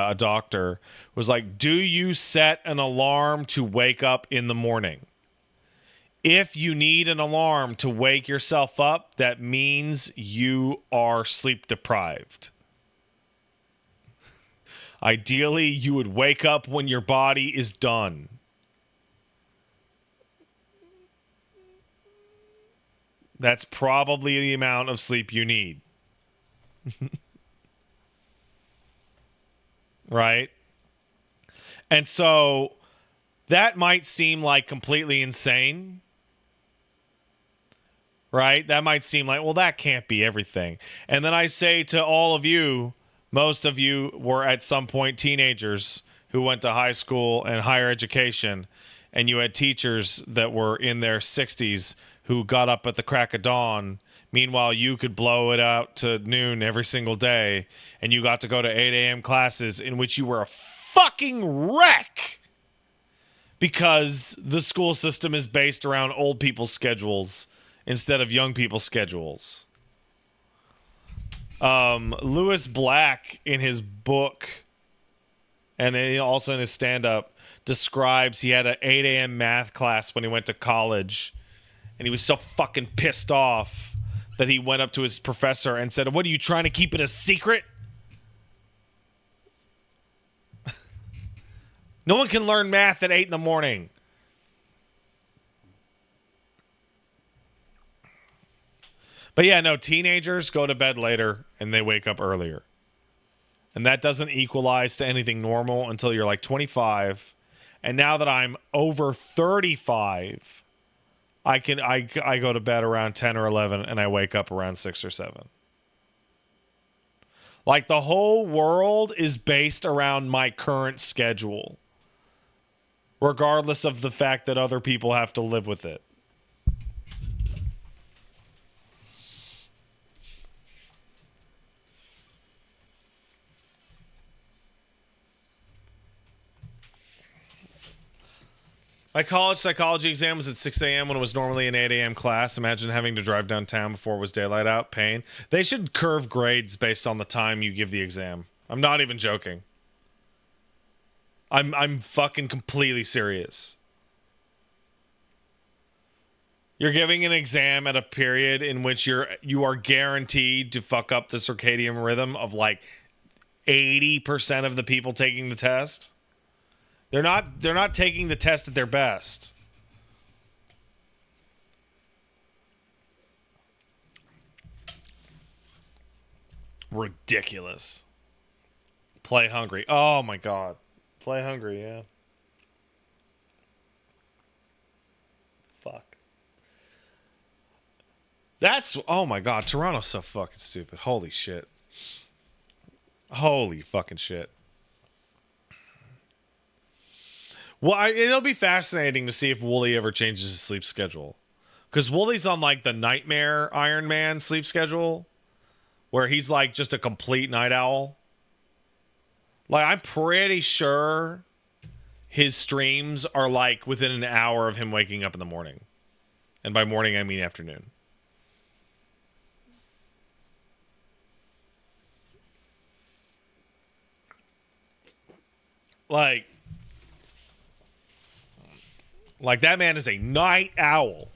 a doctor, was like, do you set an alarm to wake up in the morning? If you need an alarm to wake yourself up, that means you are sleep deprived. Ideally, you would wake up when your body is done. That's probably the amount of sleep you need. Right? And so that might seem like completely insane. Right? That might seem like, well, that can't be everything. And then I say to all of you, most of you were at some point teenagers who went to high school and higher education, and you had teachers that were in their 60s who got up at the crack of dawn. Meanwhile, you could blow it out to noon every single day, and you got to go to 8 a.m. classes in which you were a fucking wreck because the school system is based around old people's schedules instead of young people's schedules. Lewis Black, in his book and also in his stand-up, describes he had an 8 a.m. math class when he went to college, and he was so fucking pissed off that he went up to his professor and said, "What, are you trying to keep it a secret? No one can learn math at 8 in the morning." But yeah, no, teenagers go to bed later and they wake up earlier. And that doesn't equalize to anything normal until you're like 25. And now that I'm over 35, I go to bed around 10 or 11 and I wake up around 6 or 7. Like, the whole world is based around my current schedule, regardless of the fact that other people have to live with it. My college psychology exam was at 6 a.m. when it was normally an 8 a.m. class. Imagine having to drive downtown before it was daylight out. Pain. They should curve grades based on the time you give the exam. I'm not even joking. I'm fucking completely serious. You're giving an exam at a period in which you are guaranteed to fuck up the circadian rhythm of like 80% of the people taking the test. They're not taking the test at their best. Ridiculous. Play hungry. Oh my god. Play hungry, yeah. Fuck. Oh my god, Toronto's so fucking stupid. Holy shit. Holy fucking shit. Well, it'll be fascinating to see if Wooly ever changes his sleep schedule. Because Wooly's on, like, the Nightmare Iron Man sleep schedule, where he's, like, just a complete night owl. Like, I'm pretty sure his streams are, like, within an hour of him waking up in the morning. And by morning, I mean afternoon. Like, that man is a night owl.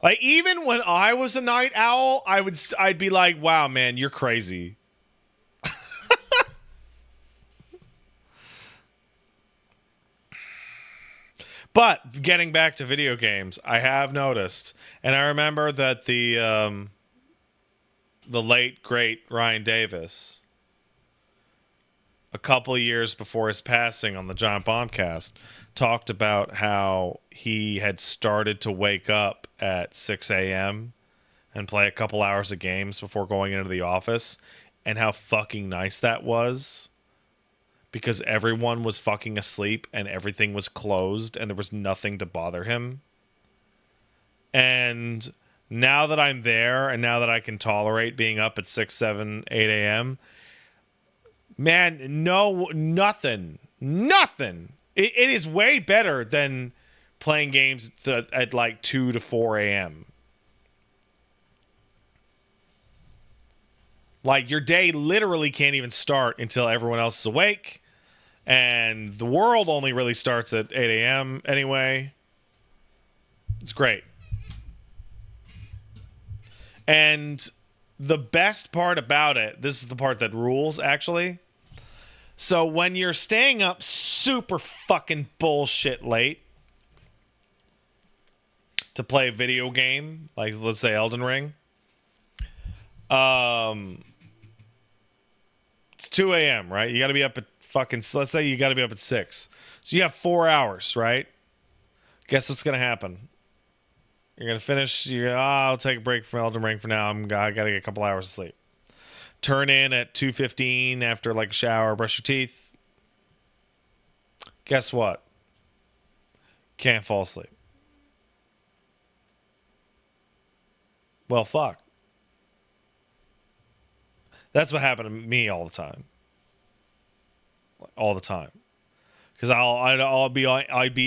Like, even when I was a night owl, I'd be like, wow, man, you're crazy. But getting back to video games, I have noticed, and I remember that the late great Ryan Davis, a couple years before his passing on the Giant Bombcast, talked about how he had started to wake up at 6 a.m. and play a couple hours of games before going into the office, and how fucking nice that was. Because everyone was fucking asleep and everything was closed and there was nothing to bother him. And now that I'm there and now that I can tolerate being up at 6, 7, 8 a.m., man, nothing. It is way better than playing games at like 2 to 4 a.m. Like, your day literally can't even start until everyone else is awake. And the world only really starts at 8 a.m. anyway. It's great. And the best part about it, this is the part that rules, actually. So when you're staying up super fucking bullshit late to play a video game, like let's say Elden Ring, it's 2 a.m., right? You got to be up at fucking, let's say you got to be up at 6. So you have 4 hours, right? Guess what's going to happen? You're going to finish, I'll take a break from Elden Ring for now. I got to get a couple hours of sleep. Turn in at 2:15 after like a shower, brush your teeth. Guess what? Can't fall asleep. Well, fuck. That's what happened to me all the time. All the time. Because I'd be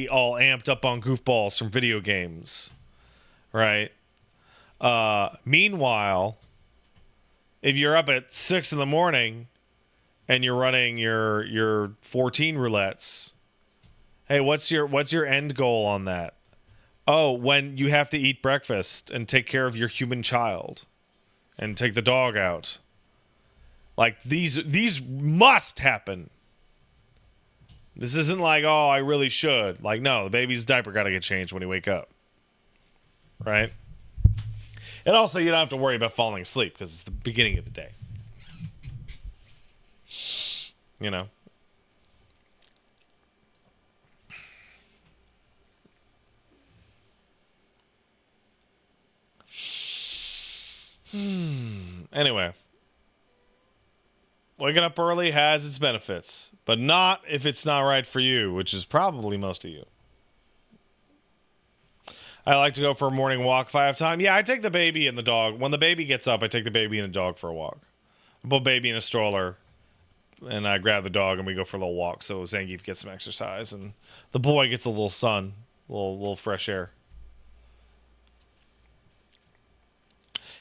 all amped up on goofballs from video games, right? Meanwhile, if you're up at 6 in the morning and you're running your 14 roulettes, hey, what's your end goal on that? Oh, when you have to eat breakfast and take care of your human child and take the dog out. Like, these must happen. This isn't like, oh, I really should. Like, no, the baby's diaper got to get changed when you wake up. Right? And also, you don't have to worry about falling asleep because it's the beginning of the day. You know? Anyway. Waking up early has its benefits, but not if it's not right for you, which is probably most of you. I like to go for a morning walk if I have time. Yeah, I take the baby and the dog. When the baby gets up, I take the baby and the dog for a walk. I put baby in a stroller, and I grab the dog, and we go for a little walk so Zangief gets some exercise, and the boy gets a little sun, a little fresh air.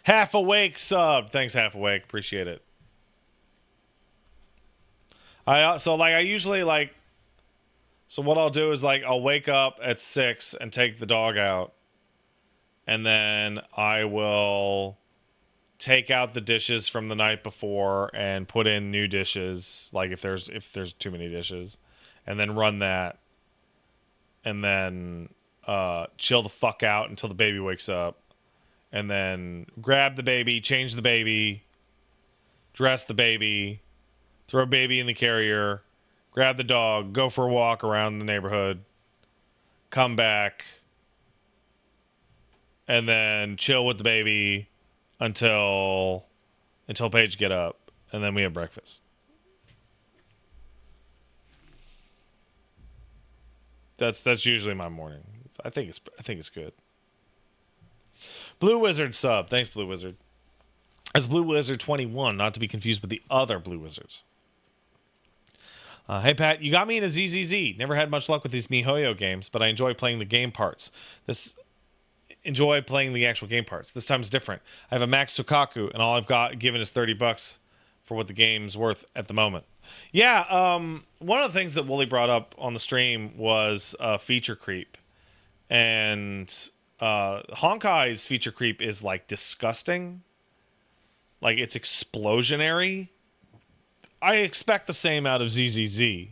Half Awake sub. Thanks, Half Awake. Appreciate it. So what I'll do is like I'll wake up at 6 and take the dog out, and then I will take out the dishes from the night before and put in new dishes, like if there's too many dishes, and then run that, and then chill the fuck out until the baby wakes up, and then grab the baby, change the baby, dress the baby, throw baby in the carrier, grab the dog, go for a walk around the neighborhood, come back, and then chill with the baby until Paige get up, and then we have breakfast. That's usually my morning. I think it's good. Blue Wizard sub. Thanks, Blue Wizard. That's Blue Wizard 21, not to be confused with the other Blue Wizards. Hey, Pat, you got me into ZZZ. Never had much luck with these MiHoYo games, but I enjoy playing the game parts. Enjoy playing the actual game parts. This time is different. I have a max Sukaku, and all I've got given is $30 for what the game's worth at the moment. Yeah, one of the things that Wooly brought up on the stream was feature creep. And Honkai's feature creep is, like, disgusting. Like, it's explosionary. I expect the same out of ZZZ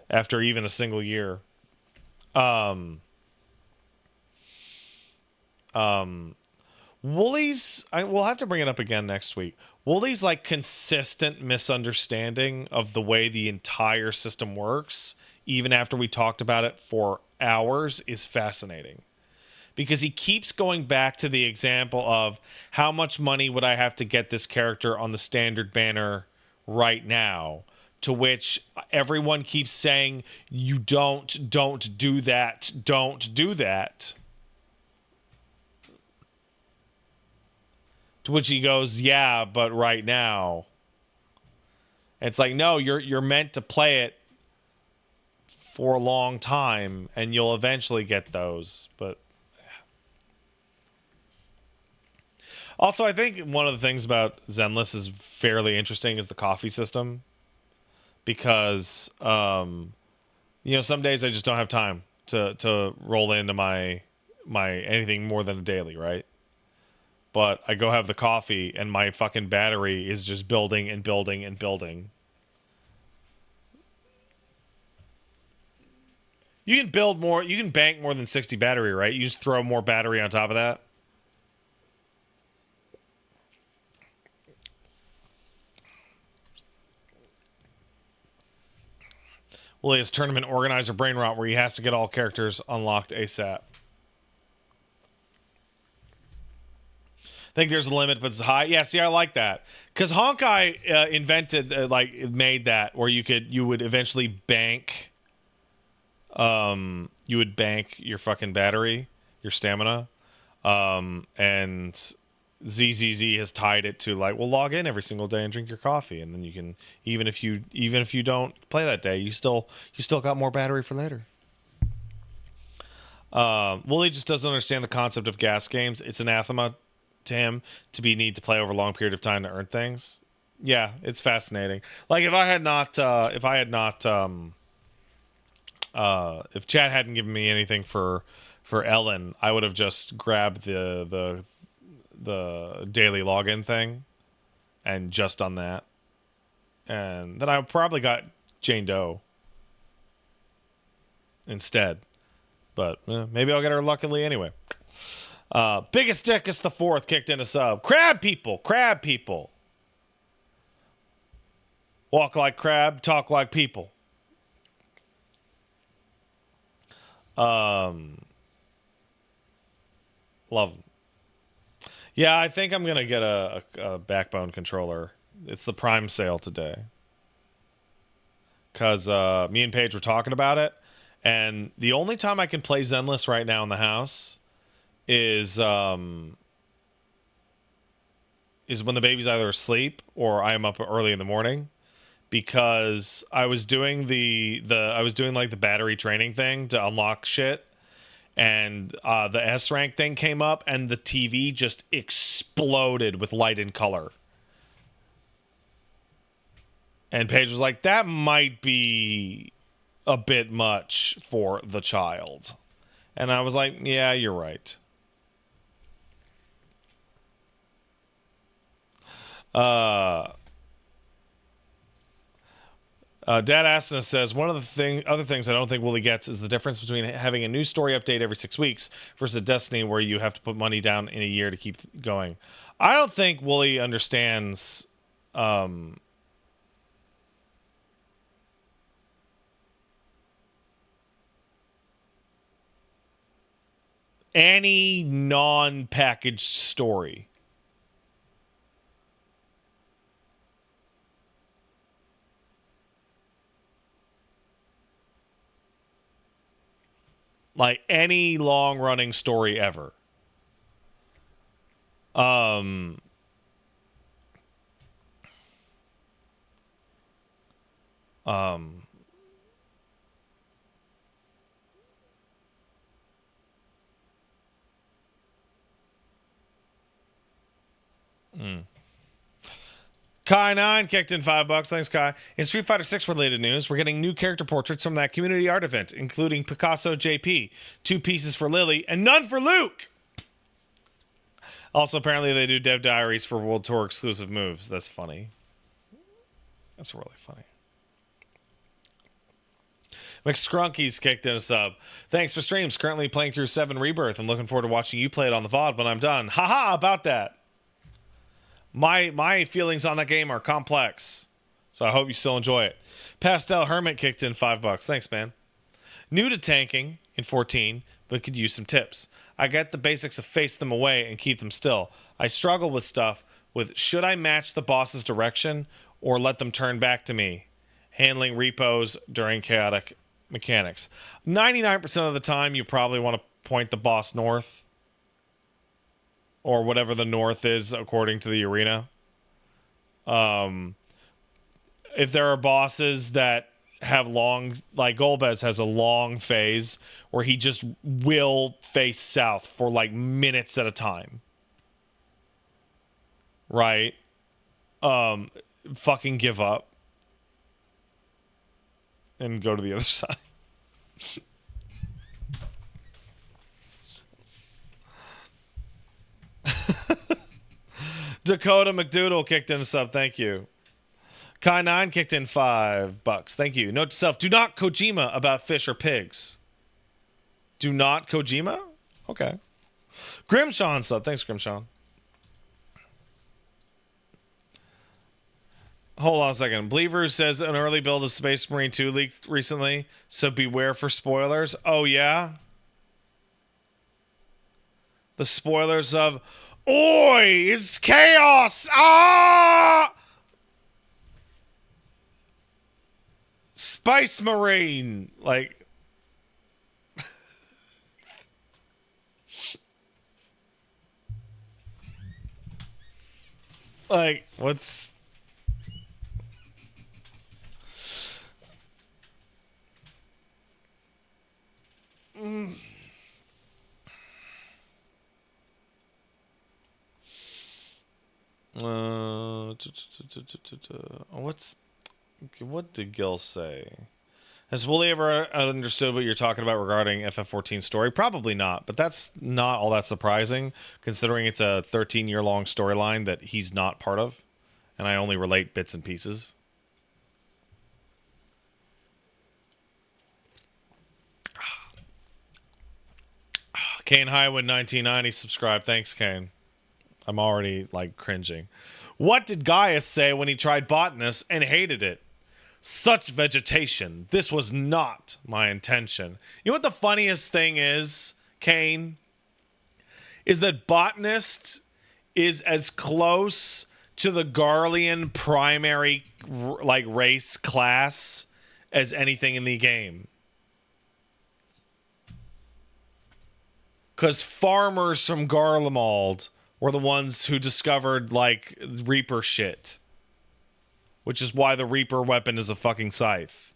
after even a single year. Wooly's, we'll have to bring it up again next week. Wooly's like consistent misunderstanding of the way the entire system works, even after we talked about it for hours, is fascinating. Because he keeps going back to the example of how much money would I have to get this character on the standard banner right now, to which everyone keeps saying, you don't do that, don't do that. To which he goes, yeah, but right now. It's like, no, you're meant to play it for a long time, and you'll eventually get those. But also, I think one of the things about Zenless is fairly interesting is the coffee system, because some days I just don't have time to roll into my anything more than a daily, right? But I go have the coffee, and my fucking battery is just building and building and building. You can build more. You can bank more than 60 battery, right? You just throw more battery on top of that. Well, he has tournament organizer brain rot where he has to get all characters unlocked ASAP. I think there's a limit, but it's high. Yeah, see, I like that. Because Honkai made that where you would eventually bank, you would bank your fucking battery, your stamina, and ZZZ has tied it to like, well, log in every single day and drink your coffee, and then you can, even if you don't play that day, you still got more battery for later. Wooly just doesn't understand the concept of gas games. It's anathema to him to need to play over a long period of time to earn things. Yeah, it's fascinating. Like if Chad hadn't given me anything for Ellen, I would have just grabbed the daily login thing and just done that, and then I probably got Jane Doe instead. But maybe I'll get her luckily anyway. Biggest dick is the fourth kicked in a sub. Crab people. Walk like crab, talk like people. Love them. Yeah, I think I'm gonna get a Backbone controller. It's the Prime sale today. Cause me and Paige were talking about it, and the only time I can play Zenless right now in the house is when the baby's either asleep or I am up early in the morning, because I was doing the battery training thing to unlock shit, and the S rank thing came up, and the TV just exploded with light and color. And Paige was like, that might be a bit much for the child. And I was like, yeah, you're right. Dad Asana says, one of the other things I don't think Wooly gets is the difference between having a new story update every 6 weeks versus Destiny where you have to put money down in a year to keep going. I don't think Wooly understands any non-packaged story. Like any long-running story ever. Kai9 kicked in $5. Thanks, Kai. In Street Fighter 6 related news, we're getting new character portraits from that community art event, including Picasso JP, 2 pieces for Lily, and none for Luke. Also, apparently they do dev diaries for World Tour exclusive moves. That's funny. That's really funny. McScrunky's kicked in a sub. Thanks for streams. Currently playing through 7 Rebirth and looking forward to watching you play it on the VOD when I'm done. Haha, about that. My feelings on that game are complex, so I hope you still enjoy it. Pastel Hermit kicked in $5. Thanks, man. New to tanking in 14, but could use some tips. I get the basics of face them away and keep them still. I struggle with stuff with should I match the boss's direction or let them turn back to me? Handling repos during chaotic mechanics. 99% of the time, you probably want to point the boss north. Or whatever the north is according to the arena. If there are bosses that have long, like Golbez has a long phase where he just will face south for like minutes at a time. Right? Fucking give up and go to the other side. Dakota McDoodle kicked in a sub. Thank you. Kai9 kicked in $5. Thank you. Note to self: do not Kojima about fish or pigs. Do not Kojima? Okay. Grimshawn sub. Thanks, Grimshawn. Hold on a second. Bleaver says an early build of Space Marine 2 leaked recently, so beware for spoilers. Oh, yeah? The spoilers of, Oi! It's chaos! Ah! Space Marine! Like... like, what's... what did Gil say? Has Wooly ever understood what you're talking about regarding FF14 story? Probably not, but that's not all that surprising, considering it's a 13-year-long storyline that he's not part of, and I only relate bits and pieces. Kane Highwood 1990 subscribed. Thanks, Kane. I'm already, like, cringing. What did Gaius say when he tried botanist and hated it? Such vegetation. This was not my intention. You know what the funniest thing is, Kane? Is that botanist is as close to the Garlean primary, like, race class as anything in the game. Because farmers from Garlemald were the ones who discovered, like, Reaper shit. Which is why the Reaper weapon is a fucking scythe.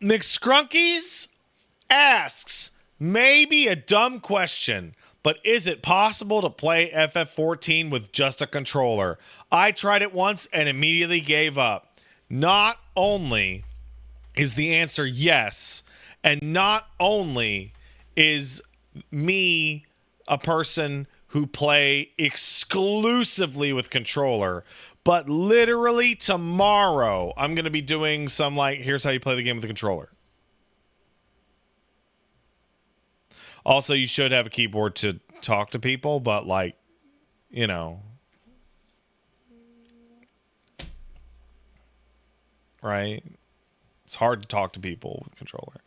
McScrunkies asks, maybe a dumb question, but is it possible to play FF14 with just a controller? I tried it once and immediately gave up. Not only is the answer yes, and not only is me a person who play exclusively with controller, but literally tomorrow I'm going to be doing some, like, here's how you play the game with the controller. Also, you should have a keyboard to talk to people, but, like, you know. Right? It's hard to talk to people with controller.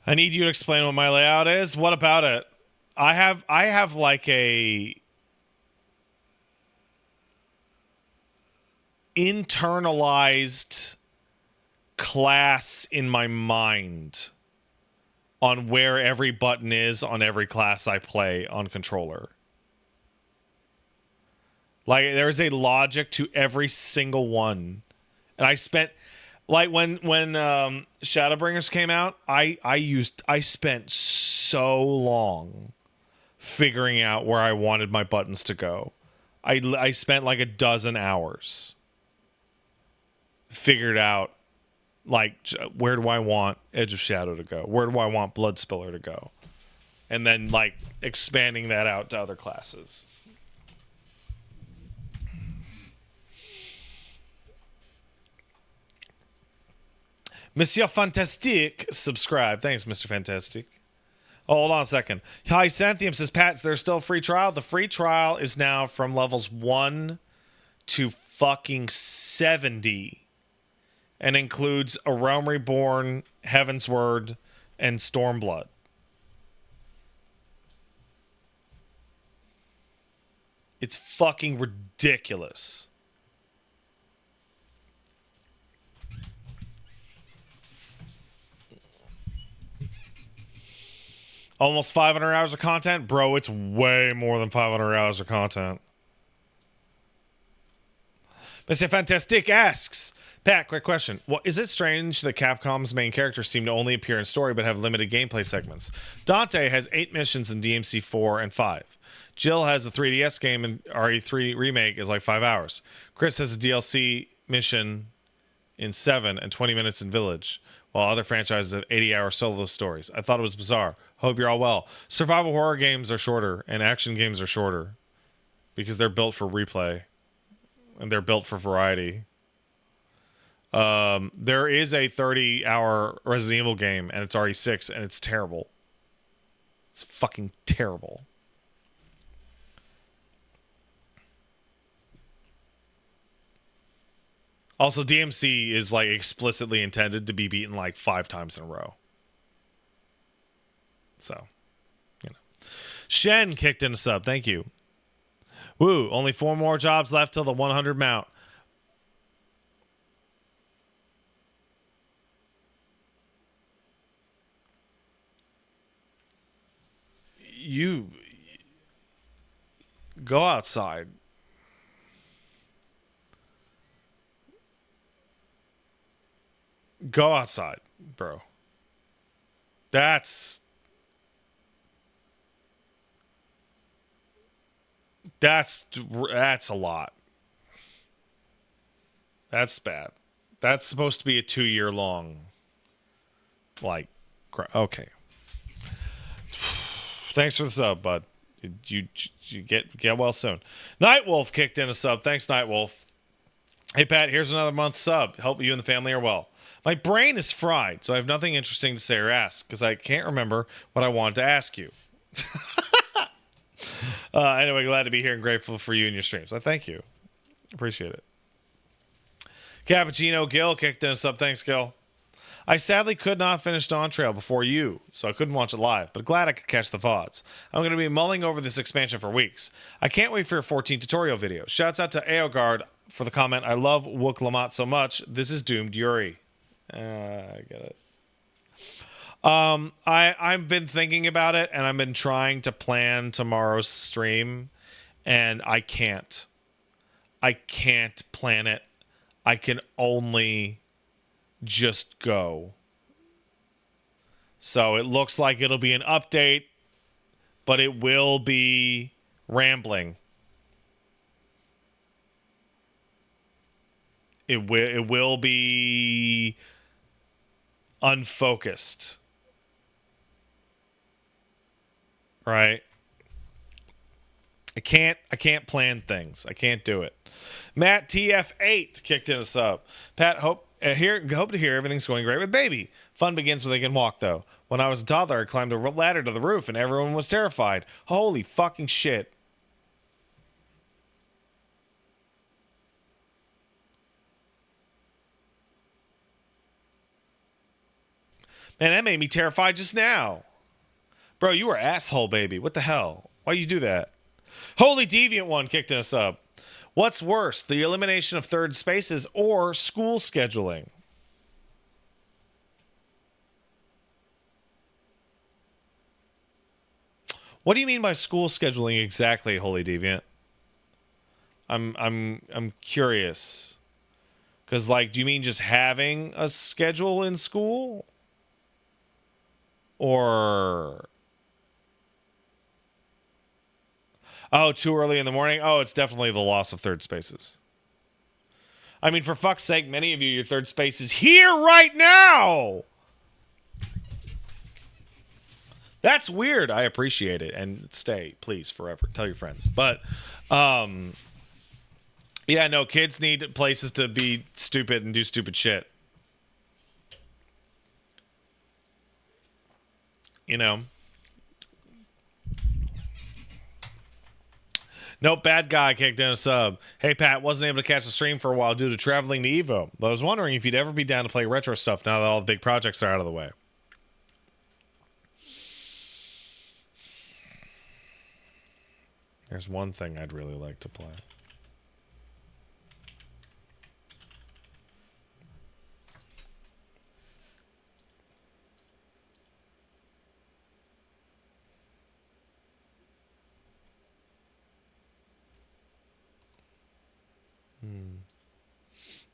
I need you to explain what my layout is. What about it? I have like a internalized class in my mind on where every button is on every class I play on controller. Like, there's a logic to every single one. And I spent, like, when Shadowbringers came out, I spent so long figuring out where I wanted my buttons to go. I spent like a dozen hours figured out, like, where do I want Edge of Shadow to go? Where do I want Blood Spiller to go? And then, like, expanding that out to other classes. Monsieur Fantastique, subscribe. Thanks, Mr. Fantastic. Oh, hold on a second. Hi, Xanthium says, Pat, there's still a free trial. The free trial is now from levels 1 to fucking 70 and includes A Realm Reborn, Heaven's Word, and Stormblood. It's fucking ridiculous. Almost 500 hours of content? Bro, it's way more than 500 hours of content. Mr. Fantastic asks, Pat, quick question. Is it strange that Capcom's main characters seem to only appear in story but have limited gameplay segments? Dante has 8 missions in DMC 4 and 5. Jill has a 3DS game and RE3 Remake is like 5 hours. Chris has a DLC mission in 7 and 20 minutes in Village, while other franchises have 80-hour solo stories. I thought it was bizarre. Hope you're all well. Survival horror games are shorter, and action games are shorter because they're built for replay, and they're built for variety. There is a 30-hour Resident Evil game, and it's RE6, and it's terrible. It's fucking terrible. Also, DMC is like explicitly intended to be beaten like 5 times in a row. So, you know. Shen kicked in a sub. Thank you. Woo, only 4 more jobs left till the 100 mount. You go outside. Go outside, bro. That's a lot. That's bad. That's supposed to be a 2-year long. Like, okay. Thanks for the sub, bud. You get well soon. Nightwolf kicked in a sub. Thanks, Nightwolf. Hey, Pat, here's another month sub. Hope you and the family are well. My brain is fried, so I have nothing interesting to say or ask because I can't remember what I wanted to ask you. Anyway, glad to be here and grateful for you and your streams. I thank you. Appreciate it. Cappuccino Gil kicked in a sub. Thanks, Gil. I sadly could not finish Dawn Trail before you, so I couldn't watch it live, but glad I could catch the VODs. I'm going to be mulling over this expansion for weeks. I can't wait for your 14 tutorial video. Shouts out to Aogard for the comment. I love Wook Lamont so much. This is doomed Yuri. I get it. I've been thinking about it, and I've been trying to plan tomorrow's stream, and I can't. I can't plan it. I can only just go. So it looks like it'll be an update, but it will be rambling. It will be unfocused. Right? I can't plan things. I can't do it. Matt TF8 kicked in a sub. Pat, hope to hear everything's going great with baby. Fun begins when they can walk, though. When I was a toddler, I climbed a ladder to the roof, and everyone was terrified. Holy fucking shit. Man, that made me terrified just now. Bro, you were asshole, baby. What the hell? Why you do that? Holy Deviant One kicked in a sub. What's worse, the elimination of third spaces or school scheduling? What do you mean by school scheduling exactly, Holy Deviant? I'm curious. Cuz like, do you mean just having a schedule in school? Or oh, too early in the morning? Oh, it's definitely the loss of third spaces. I mean, for fuck's sake, many of you, your third space is here right now! That's weird. I appreciate it. And stay, please, forever. Tell your friends. But, yeah, no, kids need places to be stupid and do stupid shit. You know? Nope, bad guy kicked in a sub. Hey, Pat, wasn't able to catch the stream for a while due to traveling to Evo. But I was wondering if you'd ever be down to play retro stuff now that all the big projects are out of the way. There's one thing I'd really like to play.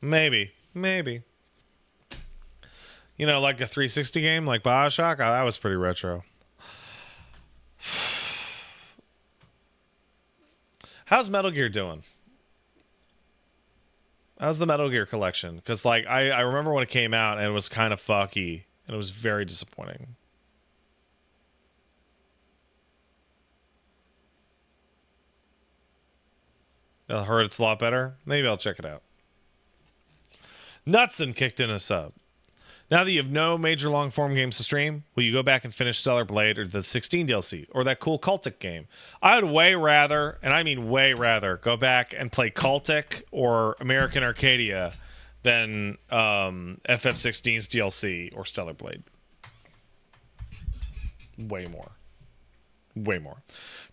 Maybe. You know, like a 360 game, like Bioshock. That was pretty retro. How's Metal Gear doing? How's the Metal Gear collection? Because, like, I remember when it came out and it was kind of fucky. And it was very disappointing. I heard it's a lot better. Maybe I'll check it out. Nutson kicked in a sub. Now that you have no major long-form games to stream, will you go back and finish Stellar Blade or the 16 DLC or that cool Cultic game? I would way rather, and I mean way rather, go back and play Cultic or American Arcadia than FF16's DLC or Stellar Blade. Way more.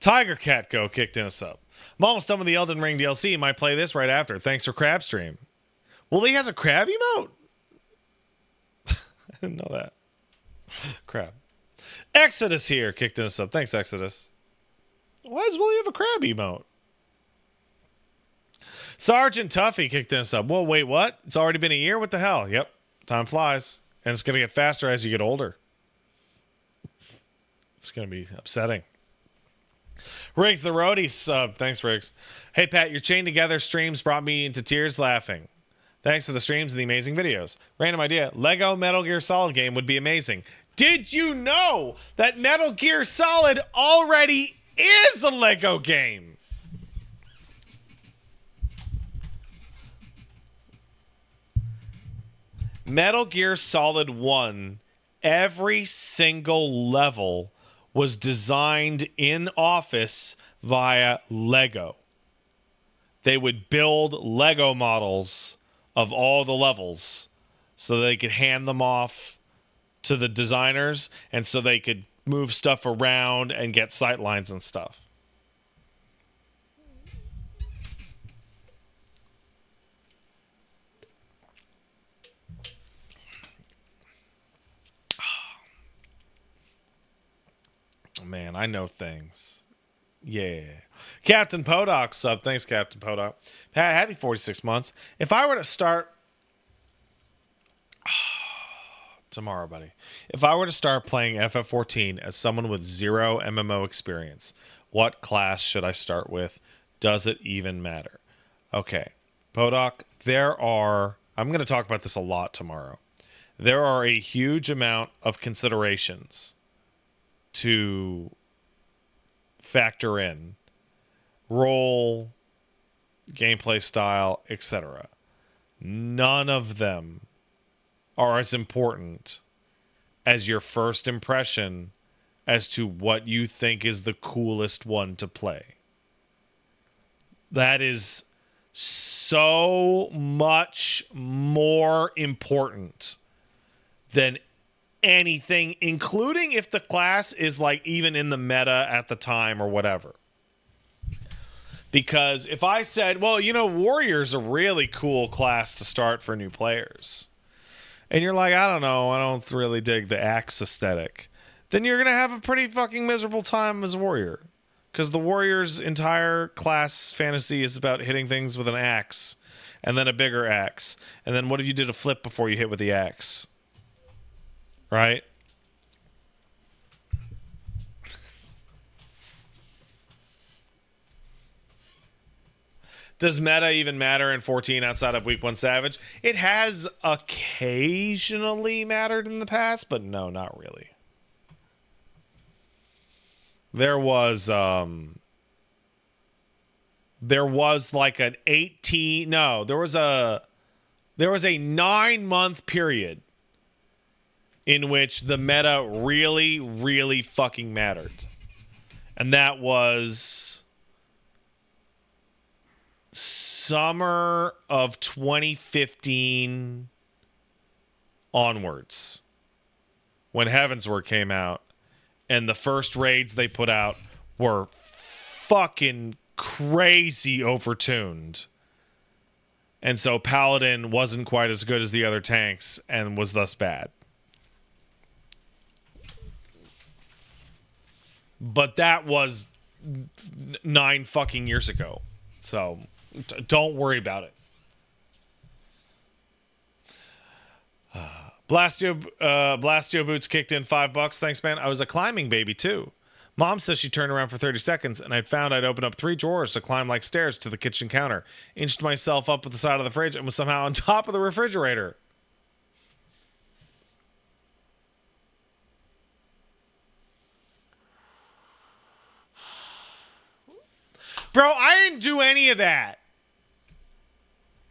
Tiger Cat Go kicked in a sub. I'm almost done with the Elden Ring DLC. Might play this right after. Thanks for Crab Stream. Well, he has a crab emote. I didn't know that. Crab. Exodus here kicked in a sub. Thanks, Exodus. Why does Willie have a crab emote? Sergeant Tuffy kicked in a sub. Whoa, wait, what? It's already been a year? What the hell? Yep. Time flies. And it's going to get faster as you get older. It's going to be upsetting. Riggs the Roadie sub. Thanks, Riggs. Hey, Pat, your chained together streams brought me into tears laughing. Thanks for the streams and the amazing videos. Random idea. Lego Metal Gear Solid game would be amazing. Did you know that Metal Gear Solid already is a Lego game? Metal Gear Solid 1, every single level was designed in office via Lego. They would build Lego models of all the levels so they could hand them off to the designers and so they could move stuff around and get sight lines and stuff. Oh, man, I know things. Yeah. Captain Podok sub. Thanks, Captain Podok. Pat, happy 46 months. If I were to start tomorrow, buddy. If I were to start playing FF14 as someone with zero MMO experience, what class should I start with? Does it even matter? Okay. Podok, I'm going to talk about this a lot tomorrow. There are a huge amount of considerations to factor in. Role, gameplay style, etc. None of them are as important as your first impression as to what you think is the coolest one to play. That is so much more important than anything, including if the class is like even in the meta at the time or whatever. Because if I said, well, you know, Warrior's a really cool class to start for new players, and you're like, I don't know, I don't really dig the axe aesthetic, then you're going to have a pretty fucking miserable time as a Warrior. Because the Warrior's entire class fantasy is about hitting things with an axe, and then a bigger axe. And then what if you did a flip before you hit with the axe? Right? Does meta even matter in 14 outside of Week 1 Savage? It has occasionally mattered in the past, but no, not really. There was like an 18, no, there was a 9-month period in which the meta really, really fucking mattered. And that was summer of 2015 onwards, when Heavensward came out, and the first raids they put out were fucking crazy overtuned. And so Paladin wasn't quite as good as the other tanks and was thus bad. But that was 9 fucking years ago. So Don't worry about it. Blastio boots kicked in $5. Thanks, man. I was a climbing baby too. Mom says she turned around for 30 seconds, and I found I'd opened up 3 drawers to climb like stairs to the kitchen counter, inched myself up at the side of the fridge, and was somehow on top of the refrigerator. Bro, I didn't do any of that.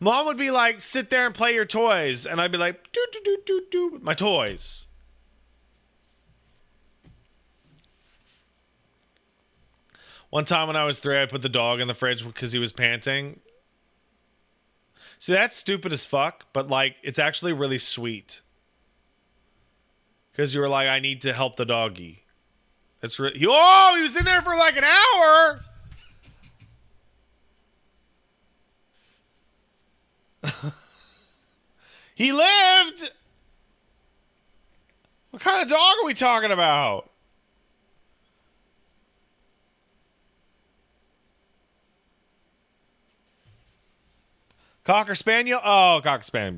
Mom would be like, sit there and play your toys. And I'd be like, do, do, do, do, do, my toys. One time when I was 3, I put the dog in the fridge because he was panting. See, that's stupid as fuck, but like, it's actually really sweet. Because you were like, I need to help the doggy. That's really. Oh, he was in there for like an hour. He lived. What kind of dog are we talking about? Cocker Spaniel? Oh, Cocker Spaniel.